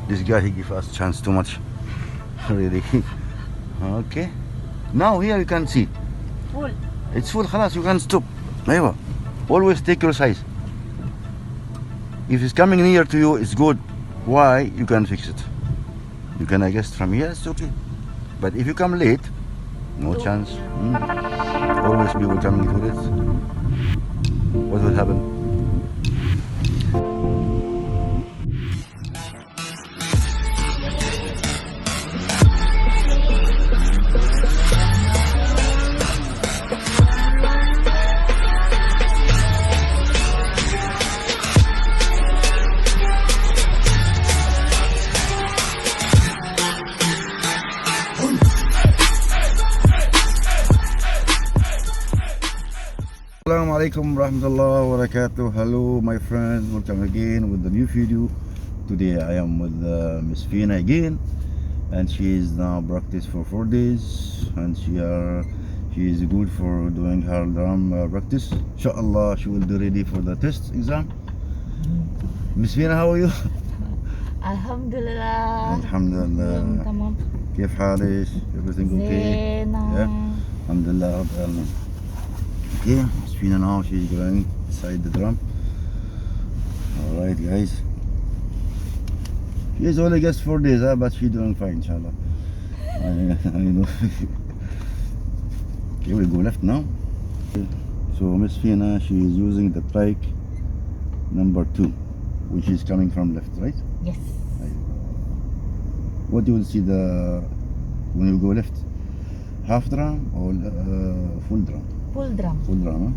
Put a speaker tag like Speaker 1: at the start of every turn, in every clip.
Speaker 1: This guy, he give us chance too much. Really. Okay. Now here you can see.
Speaker 2: Full.
Speaker 1: It's full, خلاص, you can stop. أيوة. Always take your size. If it's coming near to you, it's good. Why? You can fix it. You can adjust from here, it's okay. But if you come late, no chance. Always people coming to it. What will happen? Assalamu alaikum warahmatullahi wabarakatuh. Hello my friends, welcome again with the new video. Today I am with Miss Fina again, and she is now practice for 4 days, and she is good for doing her drum practice. Inshallah she will be ready for the test exam. Miss Fina, how are you?
Speaker 2: Alhamdulillah.
Speaker 1: Alhamdulillah.
Speaker 2: تمام.
Speaker 1: كيف حالك? Everything okay?
Speaker 2: زين.
Speaker 1: Yeah. Alhamdulillah Rabbil Alamin. Okay, Miss Fina now she's going inside the drum. Alright guys. She is only just 4 days, but she's doing fine, inshallah. I know. Okay, we go left now. So Miss Fina, she is using the trike number 2, which is coming from left, right?
Speaker 2: Yes.
Speaker 1: What you will see when you go left? Half drum or full drum?
Speaker 2: Full drum.
Speaker 1: Full drum, huh?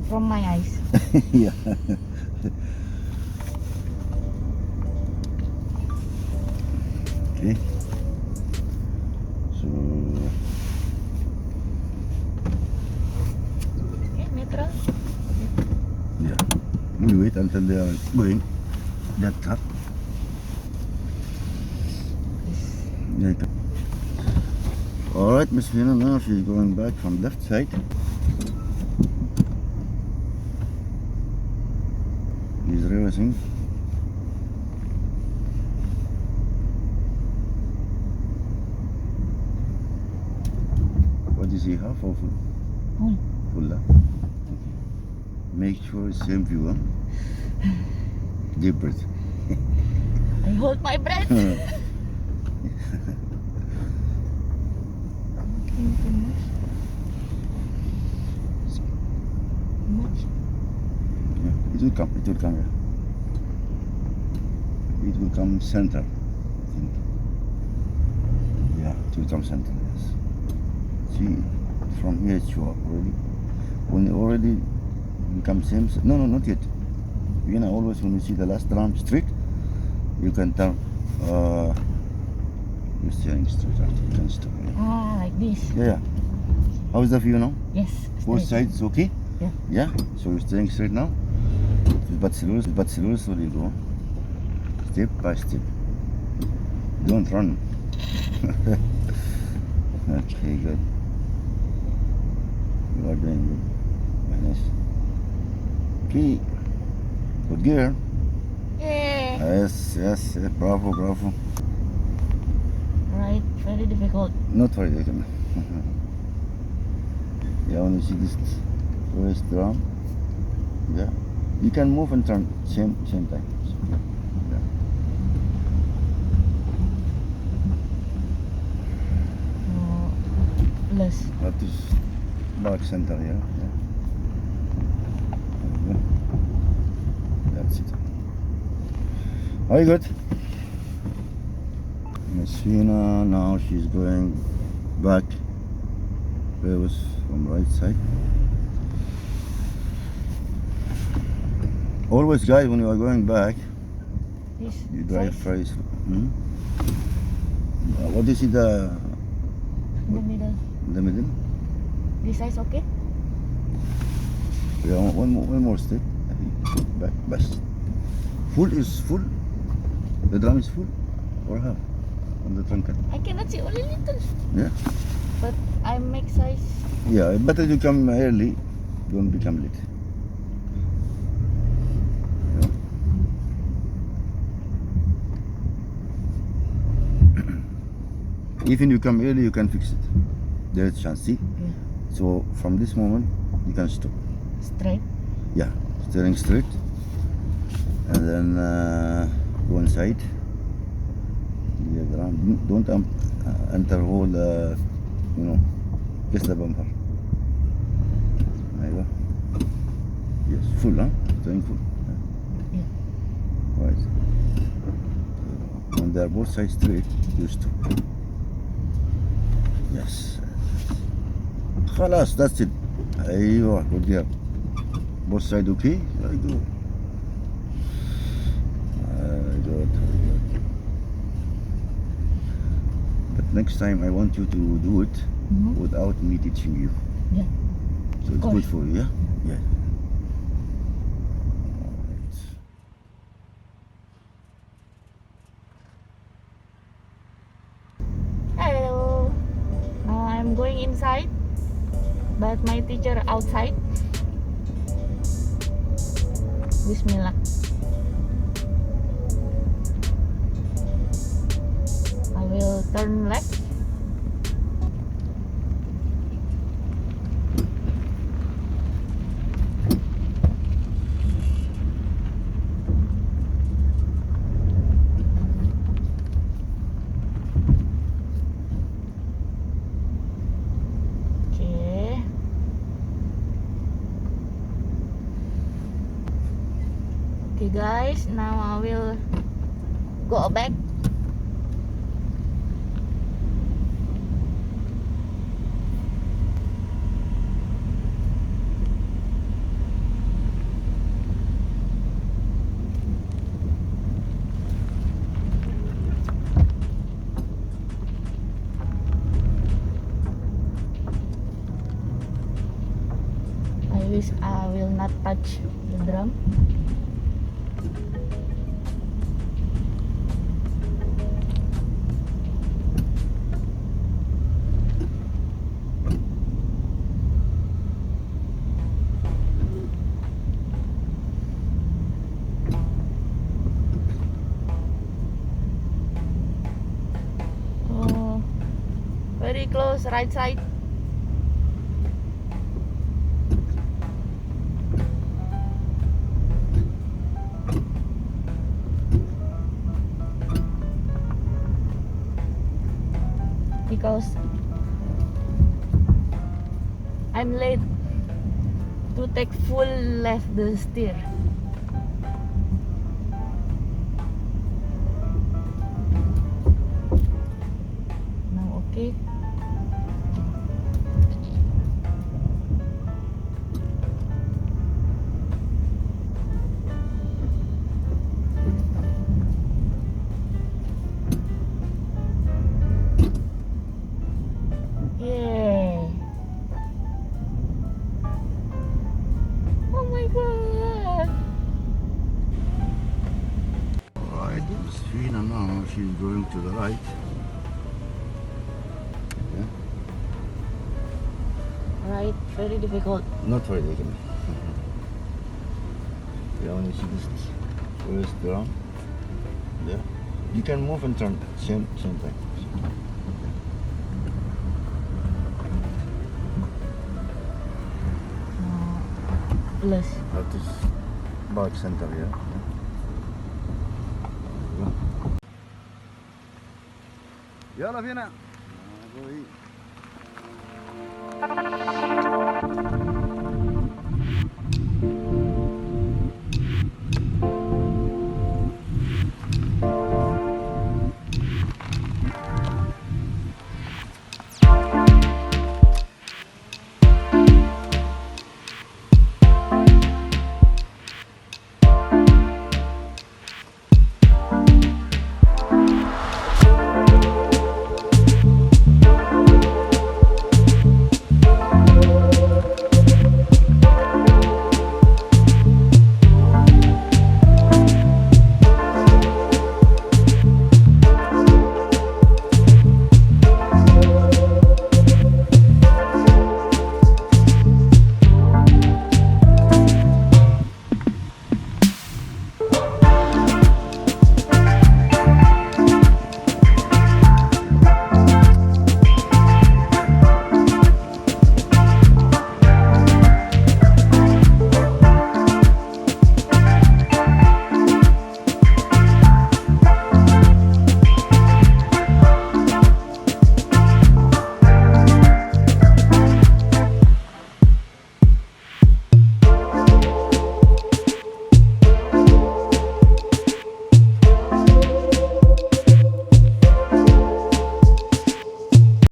Speaker 2: From my eyes.
Speaker 1: Yeah. Okay. So
Speaker 2: Okay, neutral.
Speaker 1: yeah, we wait until they are going that cut. Yeah. All right, Miss Fina, now she's going back from left side. He's reversing. What is he, half or full?
Speaker 2: Full.
Speaker 1: Full, huh? Okay. Make sure it's same view, huh? Deep breath.
Speaker 2: I hold my breath. Much.
Speaker 1: Yeah, it will come, yeah. It will come center, I think. Yeah, it will come center, yes. See, from here it's show up already. When it already become same, no, not yet. You know, always when you see the last drum straight, you can turn, you're steering straight out, you can stop.
Speaker 2: Ah, like this.
Speaker 1: Yeah. How is the view now?
Speaker 2: Yes.
Speaker 1: Both
Speaker 2: straight.
Speaker 1: sides okay?
Speaker 2: Yeah.
Speaker 1: Yeah? So you're staying straight now? But slowly, slowly go. Step by step. Don't run. Okay, good. You are doing good. Very nice. Okay. Good gear.
Speaker 2: Yeah.
Speaker 1: Yes. Bravo.
Speaker 2: Right. Very difficult.
Speaker 1: Not very difficult. Yeah, when you see this first drum, yeah, you can move and turn same time. Yeah.
Speaker 2: Less.
Speaker 1: That is back center here. Yeah. That's it. Very good. Miss Fina, now she's going back. Reverse from right side. Always, guys, when you are going back,
Speaker 2: This
Speaker 1: you drive
Speaker 2: size.
Speaker 1: first. What is it?
Speaker 2: In the middle.
Speaker 1: In the middle?
Speaker 2: This size okay?
Speaker 1: Yeah, one more step. Back, best. Full is full. The drum is full or half on the trunk.
Speaker 2: I cannot see only little.
Speaker 1: Yeah.
Speaker 2: But I make size.
Speaker 1: Yeah, better you come early, don't become late. Yeah. Even you come early, you can fix it. There is chance, see?
Speaker 2: Yeah.
Speaker 1: So from this moment, you can stop.
Speaker 2: Straight.
Speaker 1: Yeah, steering straight. And then go inside. The other arm. Don't enter whole, kiss the bumper. أيوة. Yes, full, huh? Steering full.
Speaker 2: Yeah.
Speaker 1: Right. When they're both sides straight, you stop. Yes. خلاص, that's it. أيوة, good girl. Both sides okay? Very good. Very good, very good. But next time I want you to do it without me teaching you.
Speaker 2: Yeah.
Speaker 1: So it's
Speaker 2: course.
Speaker 1: good for you, yeah? Yeah.
Speaker 2: Hello. Now I'm going inside, but my teacher outside. Bismillah. I will turn left. Okay. Okay guys, now I will go back. I wish I will not touch the drum. Oh, very close, right side. Because I'm late to take full left the steer. Now okay. Yeah. Oh my god.
Speaker 1: Alright, Miss Fina now, she's going to the right. Yeah.
Speaker 2: Right, very difficult.
Speaker 1: Not very difficult. You only see this first drum. Yeah. You can move and turn same time.
Speaker 2: Plus.
Speaker 1: That is back center, yeah. يلا فينا.